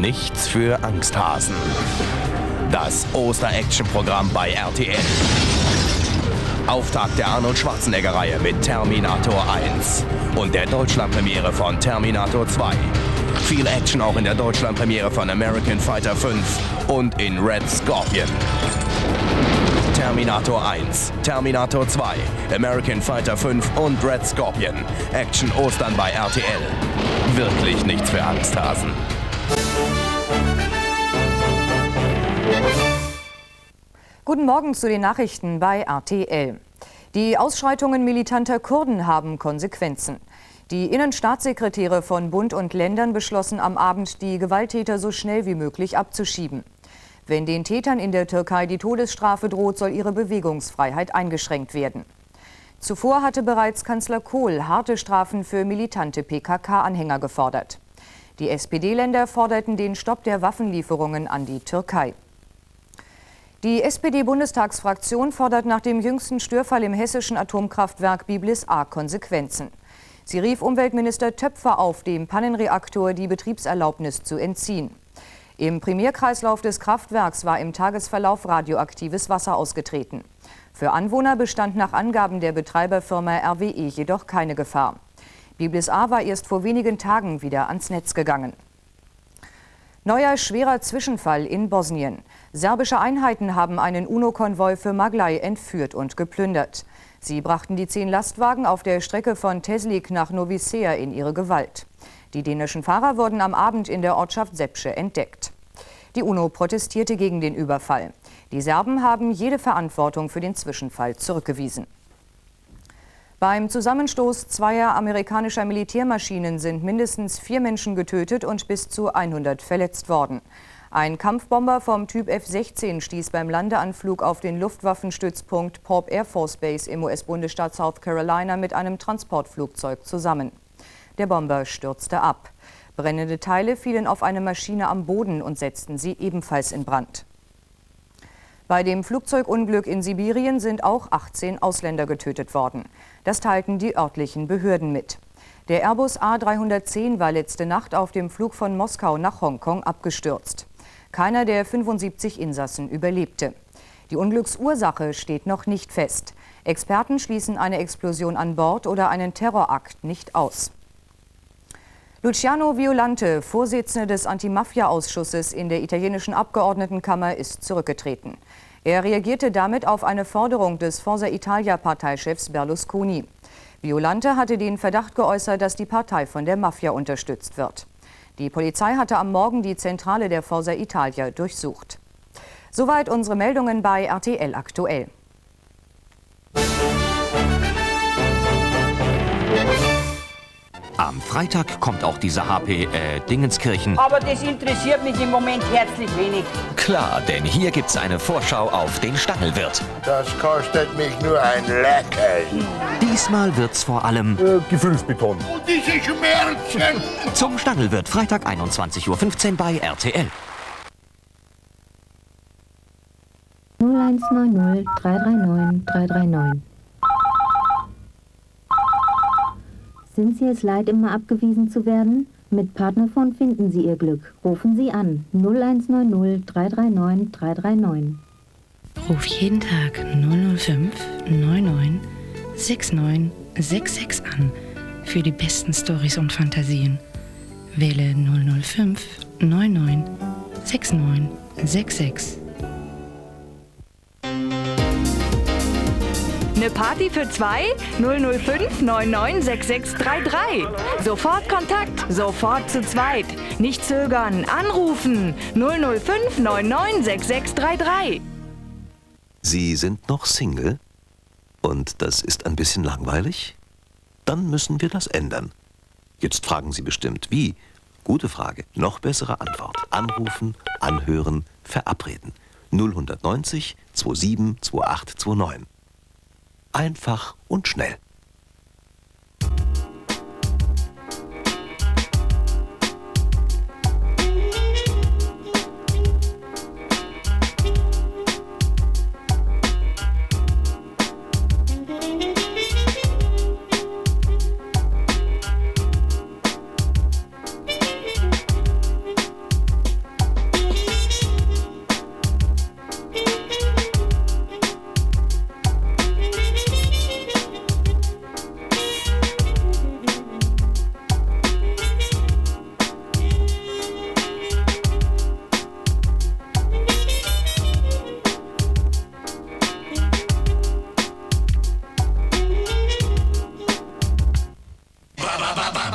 nichts für Angsthasen. Das Oster-Action-Programm bei RTL. Auftakt der Arnold Schwarzenegger-Reihe mit Terminator 1 und der Deutschlandpremiere von Terminator 2. Viel Action auch in der Deutschlandpremiere von American Fighter 5 und in Red Scorpion. Terminator 1, Terminator 2, American Fighter 5 und Red Scorpion. Action Ostern bei RTL. Wirklich nichts für Angsthasen. Guten Morgen zu den Nachrichten bei RTL. Die Ausschreitungen militanter Kurden haben Konsequenzen. Die Innenstaatssekretäre von Bund und Ländern beschlossen am Abend, die Gewalttäter so schnell wie möglich abzuschieben. Wenn den Tätern in der Türkei die Todesstrafe droht, soll ihre Bewegungsfreiheit eingeschränkt werden. Zuvor hatte bereits Kanzler Kohl harte Strafen für militante PKK-Anhänger gefordert. Die SPD-Länder forderten den Stopp der Waffenlieferungen an die Türkei. Die SPD-Bundestagsfraktion fordert nach dem jüngsten Störfall im hessischen Atomkraftwerk Biblis A Konsequenzen. Sie rief Umweltminister Töpfer auf, dem Pannenreaktor die Betriebserlaubnis zu entziehen. Im Primärkreislauf des Kraftwerks war im Tagesverlauf radioaktives Wasser ausgetreten. Für Anwohner bestand nach Angaben der Betreiberfirma RWE jedoch keine Gefahr. Biblis A war erst vor wenigen Tagen wieder ans Netz gegangen. Neuer schwerer Zwischenfall in Bosnien. Serbische Einheiten haben einen UNO-Konvoi für Maglaj entführt und geplündert. Sie brachten die 10 Lastwagen auf der Strecke von Teslik nach Novi Sad in ihre Gewalt. Die dänischen Fahrer wurden am Abend in der Ortschaft Sepše entdeckt. Die UNO protestierte gegen den Überfall. Die Serben haben jede Verantwortung für den Zwischenfall zurückgewiesen. Beim Zusammenstoß zweier amerikanischer Militärmaschinen sind mindestens 4 Menschen getötet und bis zu 100 verletzt worden. Ein Kampfbomber vom Typ F-16 stieß beim Landeanflug auf den Luftwaffenstützpunkt Pope Air Force Base im US-Bundesstaat South Carolina mit einem Transportflugzeug zusammen. Der Bomber stürzte ab. Brennende Teile fielen auf eine Maschine am Boden und setzten sie ebenfalls in Brand. Bei dem Flugzeugunglück in Sibirien sind auch 18 Ausländer getötet worden. Das teilten die örtlichen Behörden mit. Der Airbus A310 war letzte Nacht auf dem Flug von Moskau nach Hongkong abgestürzt. Keiner der 75 Insassen überlebte. Die Unglücksursache steht noch nicht fest. Experten schließen eine Explosion an Bord oder einen Terrorakt nicht aus. Luciano Violante, Vorsitzender des Anti-Mafia-Ausschusses in der italienischen Abgeordnetenkammer, ist zurückgetreten. Er reagierte damit auf eine Forderung des Forza Italia-Parteichefs Berlusconi. Violante hatte den Verdacht geäußert, dass die Partei von der Mafia unterstützt wird. Die Polizei hatte am Morgen die Zentrale der Forza Italia durchsucht. Soweit unsere Meldungen bei RTL aktuell. Am Freitag kommt auch diese HP Dingenskirchen. Aber das interessiert mich im Moment herzlich wenig. Klar, denn hier gibt's eine Vorschau auf den Stangelwirt. Das kostet mich nur ein Leckerli. Diesmal wird's vor allem Gefühlsbeton. Und diese Schmerzen! zum Stangelwirt Freitag 21:15 Uhr bei RTL. 0190 339 339. Sind Sie es leid, immer abgewiesen zu werden? Mit Partnerphone finden Sie Ihr Glück. Rufen Sie an 0190 339 339. Ruf jeden Tag 005 99 69 66 an für die besten Storys und Fantasien. Wähle 005 99 69 66. Eine Party für 2? 005 99 6633. Sofort Kontakt, sofort zu zweit. Nicht zögern, anrufen. 005 99 6633. Sie sind noch Single? Und das ist ein bisschen langweilig? Dann müssen wir das ändern. Jetzt fragen Sie bestimmt, wie? Gute Frage. Noch bessere Antwort. Anrufen, anhören, verabreden. 0190 27 2829. Einfach und schnell.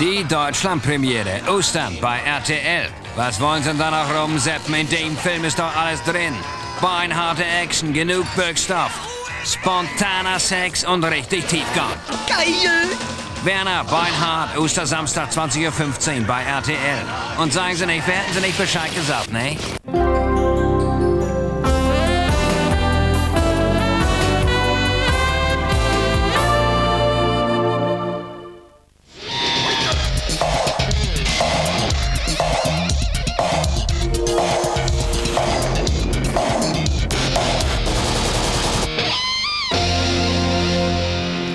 Die Deutschlandpremiere, Ostern bei RTL. Was wollen Sie da noch rumseppen? In dem Film ist doch alles drin. Beinharte Action, genug Bürgstoff, spontaner Sex und richtig Tiefgang. Geil! Werner, Beinhart, Ostersamstag 20:15 Uhr bei RTL. Und sagen Sie nicht, wir hätten Sie nicht Bescheid gesagt, ne?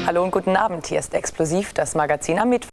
Hallo und guten Abend, hier ist Explosiv, das Magazin am Mittwoch.